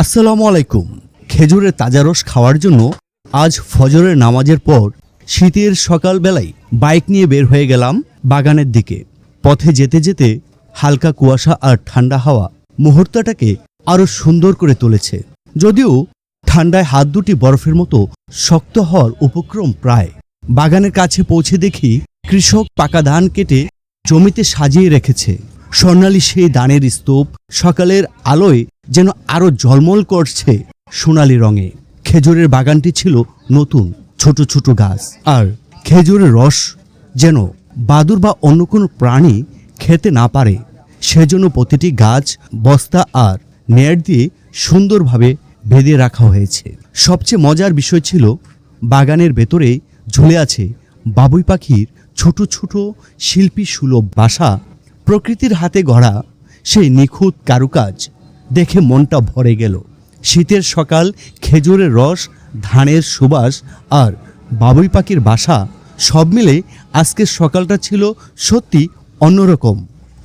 আসসালামু আলাইকুম। খেজুরের তাজা রস খাওয়ার জন্য আজ ফজরের নামাজের পর শীতের সকালবেলায় বাইক নিয়ে বের হয়ে গেলাম বাগানের দিকে। পথে যেতে যেতে হালকা কুয়াশা আর ঠান্ডা হাওয়া মুহূর্তটাকে আরও সুন্দর করে তুলেছে। যদিও ঠান্ডায় হাত দুটি বরফের মতো শক্ত হওয়ার উপক্রম প্রায়। বাগানের কাছে পৌঁছে দেখি কৃষক পাকা ধান কেটে জমিতে সাজিয়ে রেখেছে। স্বর্ণালী সেই ধানের স্তূপ সকালের আলোয় যেন আরো ঝলমল করছে সোনালি রঙে। খেজুরের বাগানটি ছিল নতুন, ছোট ছোট গাছ, আর খেজুরের রস যেন বাদুড় বা অন্য কোনো প্রাণী খেতে না পারে, সেজন্য প্রতিটি গাছ বস্তা আর নেট দিয়ে সুন্দরভাবে বেঁধে রাখা হয়েছে। সবচেয়ে মজার বিষয় ছিল বাগানের ভেতরে ঝুলে আছে বাবুই পাখির ছোট ছোট শিল্পী সুলভ বাসা। প্রকৃতির হাতে গড়া সেই নিখুঁত কারুকাজ দেখে মনটা ভরে গেল। শীতের সকাল, খেজুরের রস, ধানের সুবাস আর বাবুই পাখির বাসা সব মিলে আজকের সকালটা ছিল সত্যি অন্যরকম।